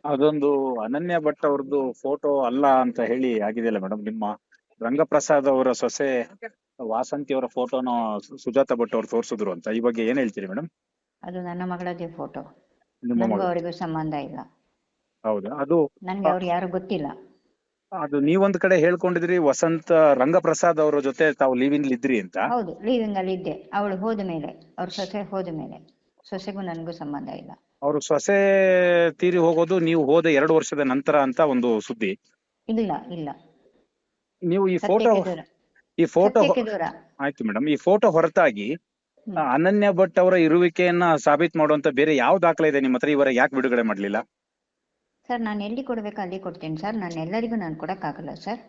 ಅದೊಂದು ಅನನ್ಯ ಭಟ್ ಅವ್ರದ್ದು ಫೋಟೋ ಅಲ್ಲ ಅಂತ ಹೇಳಿ ಆಗಿದೆಯಲ್ಲ ಮೇಡಮ್. ನಿಮ್ಮ ರಂಗಪ್ರಸಾದ್ ಅವರ ಸೊಸೆ ವಾಸಂತಿ ಅವರ ಫೋಟೋನ ಸುಜಾತ ಭಟ್ ಅವ್ರು ತೋರಿಸಿದ್ರು ಅಂತ, ಈ ಬಗ್ಗೆ ಏನ್ ಹೇಳ್ತೀರಿ ಮೇಡಮ್? ಅದು ನನ್ನ ಮಗಳದೇ ಫೋಟೋ. ನಿಮ್ಮ ನನಗೂ ಮಗಳು? ಅವರಿಗೂ ಸಂಬಂಧ ಇಲ್ಲ. ಹೌದಾ? ಅದು ನನ್ಗೆ ಅವ್ರು ಯಾರು ಗೊತ್ತಿಲ್ಲ. ಅದು ನೀವೊಂದ್ ಕಡೆ ಹೇಳ್ಕೊಂಡಿದ್ರಿ ವಸಂತ ರಂಗಪ್ರಸಾದ್ ಅವರ ಜೊತೆ ತಾವು ಲಿವ್-ಇನ್ ಇದ್ರಿ ಅಂತ. ಹೌದು, ಲೀವಿಂಗ್ ಅಲ್ಲಿ ಇದ್ದೆ. ಅವಳು ಹೋದ ಮೇಲೆ, ಅವ್ರ ಸೊಸೆ ಹೋದ ಮೇಲೆ. ಸೊಸೆಗೂ ನನಗೂ ಸಂಬಂಧ ಇಲ್ಲ. ಅವ್ರ ಸೊಸೆ ತೀರಿ ಹೋಗೋದು ನೀವು ಹೋದ 2 ವರ್ಷದ ನಂತರ ಅಂತ ಒಂದು ಸುದ್ದಿ. ಇಲ್ಲ ಇಲ್ಲ, ನೀವು ಈ ಫೋಟೋ ಸತ್ಯಕ್ಕೆ ದೂರ. ಈ ಫೋಟೋ ಸತ್ಯಕ್ಕೆ ದೂರ. ಆಯ್ತು ಮೇಡಮ್, ಈ ಫೋಟೋ ಹೊರತಾಗಿ ಹ್ಮ್. ಅನನ್ಯ ಭಟ್ ಅವರ ಇರುವಿಕೆಯನ್ನ ಸಾಬೀತ್ ಮಾಡುವಂತ ಬೇರೆ ಯಾವ ದಾಖಲೆ ಇದೆ ನಿಮ್ಮ ಹತ್ರ? ಇವರ ಯಾಕೆ ಬಿಡುಗಡೆ ಮಾಡ್ಲಿಲ್ಲ? ಸರ್, ನಾನು ಎಲ್ಲಿ ಕೊಡ್ಬೇಕು ಅಲ್ಲಿ ಕೊಡ್ತೀನಿ ಸರ್. ನಾನು ಎಲ್ಲರಿಗೂ ನಾನು ಕೊಡಕ್ಕಾಗಲ್ಲ ಸರ್.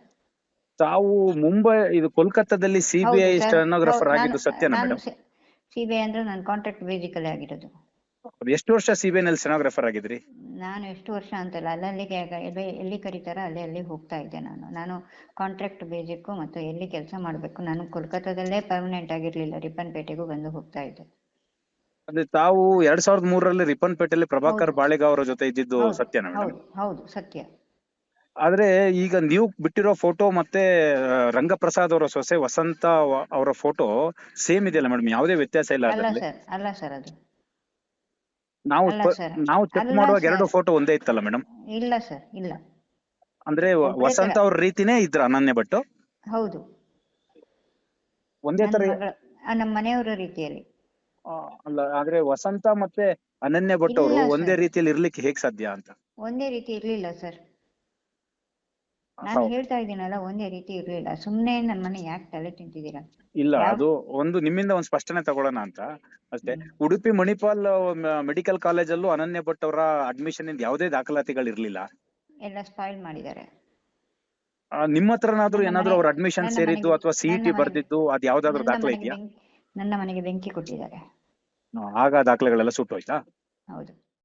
ತಾವು ಮುಂಬೈ ಕೋಲ್ಕತ್ತಾದಲ್ಲಿ ಸಿಬಿಐ ಹೌದು ಸರ್. ಸ್ಟೆನೋಗ್ರಾಫರ್ ನಾನು ಆಗಿದ್ದು ಸತ್ಯನಾ ನಾನು ಮೇಡಮ್? ಸಿಬಿಐ ಅಂದ್ರೆ ನಾನು ಕಾಂಟ್ರಾಕ್ಟ್ ಬೇಸಿಕಲ್ಲಿ ಆಗಿರೋದು. ಎಷ್ಟು ವರ್ಷ ಸಿಬಿಐ ನಲ್ಲಿ ಸ್ಟೆನೋಗ್ರಾಫರ್ ಆಗಿದ್ರಿ? ನಾನು ಎಷ್ಟು ವರ್ಷ ಅಂತಲ್ಲ, ಅಲ್ಲಲ್ಲಿಗೆ ಎಲ್ಲಿ ಕರೀತಾರೋ ಅಲ್ಲಿ ಹೋಗ್ತಾ ಇದ್ದೆ. ನಾನು ಕಾಂಟ್ರಾಕ್ಟ್ ಬೇಸಿಕ್ಕು ಮತ್ತು ಎಲ್ಲಿ ಕೆಲಸ ಮಾಡಬೇಕು, ನಾನು ಕೋಲ್ಕತ್ತಾದಲ್ಲೇ ಪರ್ಮನೆಂಟ್ ಆಗಿರ್ಲಿಲ್ಲ, ರಿಪ್ಪನ್ಪೇಟೆಗೂ ಬಂದು ಹೋಗ್ತಾ ಇದ್ದೆ. ಅಂದ್ರೆ ತಾವು 2003ರಲ್ಲಿ ರಿಪ್ಪನ್ಪೇಟೆಯಲ್ಲಿ ಪ್ರಭಾಕರ್ ಹೌದು ಬಾಳೆಗಾವ್ ಅವರ ಜೊತೆ ಇದ್ದಿದ್ದು ಹೌದು ಸತ್ಯನಾ ಮೇಡಮ್? ಹೌದು ಹೌದು ಸತ್ಯ. ಆದ್ರೆ ಈಗ ನೀವು ಬಿಟ್ಟಿರೋ ಫೋಟೋ ಮತ್ತೆ ರಂಗಪ್ರಸಾದ್ ಅವರ ಸೊಸೆ ವಸಂತ ಅವರ ಫೋಟೋ ಸೇಮ್ ಇದೆಯಲ್ಲ ಮೇಡಮ್, ಯಾವುದೇ ವ್ಯತ್ಯಾಸ ಇಲ್ಲ ಅಲ್ಲ ಅದರಲ್ಲಿ? ಸರ್, ಅಲ್ಲ ಸರ್, ಅದು ನಾವು ಅಲ್ಲ ಸರ್, ನಾವು ಚೆಕ್ ಅಲ್ಲ ಮಾಡುವಾಗ 2 ಸರ್, ಫೋಟೋ ಒಂದೇ ಇತ್ತಲ್ಲ ಮೇಡಮ್? ಇಲ್ಲ ಸರ್, ಇಲ್ಲ. ಅಂದ್ರೆ ಒಬ್ಬರೇ ತರ. ವಸಂತ ಅವ್ರ ರೀತಿನೇ ಇದ್ರ ಅನನ್ಯ ಭಟ್? ಹೌದು, ಒಂದೇ ನನ್ನ ತರ. ಮಗಳ ನಮ್ಮ ಮನೆಯವರ ರೀತಿಯಲ್ಲಿ. ಅಲ್ಲ, ಆದ್ರೆ ವಸಂತ ಮತ್ತೆ ಅನನ್ಯ ಭಟ್ ಅವರು ಇಲ್ಲ ಒಂದೇ ಸರ್, ರೀತಿಯಲ್ಲಿ ಇರ್ಲಿಕ್ಕೆ ಹೇಗ್ ಸಾಧ್ಯ ಅಂತ? ಒಂದೇ ರೀತಿ ಇರ್ಲಿಲ್ಲ ಸರ್. ನಾನು ಹೌದು. ಹೇಳ್ತಾ ಇದ್ದೀನಲ್ಲ, ಒಂದೇ ರೀತಿ ಇರ್ಲಿಲ್ಲ. ಸುಮ್ನೆ ನನ್ನ ಮನೆ ಯಾಕೆ ತಲೆ ತಿಂತಿದ್ದೀರಾ? ಇಲ್ಲ, ಯಾವ ಅದು ಒಂದು ನಿಮ್ಮಿಂದ ಒಂದು ಸ್ಪಷ್ಟನೆ ತಗೊಳ್ಳೋಣ ಅಂತ ಅಷ್ಟೇ. ಹ್ಮ್. ಉಡುಪಿ ಮಣಿಪಾಲ್ ಮೆಡಿಕಲ್ ಕಾಲೇಜಲ್ಲೂ ಅನನ್ಯ ಭಟ್ ಅವರ ಅಡ್ಮಿಷನ್ ಇಂದ ಯಾವುದೇ ದಾಖಲಾತಿಗಳು ಇರ್ಲಿಲ್ಲ. ಎಲ್ಲ ಸ್ಪಾಯಿಲ್ ಮಾಡಿದ್ದಾರೆ. ನಿಮ್ಮ ಹತ್ರನಾದ್ರೂ ನನ್ನ ಏನಾದ್ರು ಮನೆ ಅವ್ರ ಅಡ್ಮಿಷನ್ ನನ್ನ ಸೇರಿದ್ದು ಮನೆಗೆ ಅಥವಾ ನನ್ನ ಸಿಇಟಿ ಮನೆಗೆ ಬರ್ದಿದ್ದು ಅದ್ ಯಾವ್ದಾದ್ರು ನನ್ನ ದಾಖಲೆ ಮನೆಗೆ ಇದೆಯಾ? ನನ್ನ ಮನೆಗೆ ಬೆಂಕಿ ಕೊಟ್ಟಿದ್ದಾರೆ. ಆಗ ದಾಖಲೆಗಳೆಲ್ಲ ಸುಟ್ಟೋಯ್ತಾ? ಹೌದು.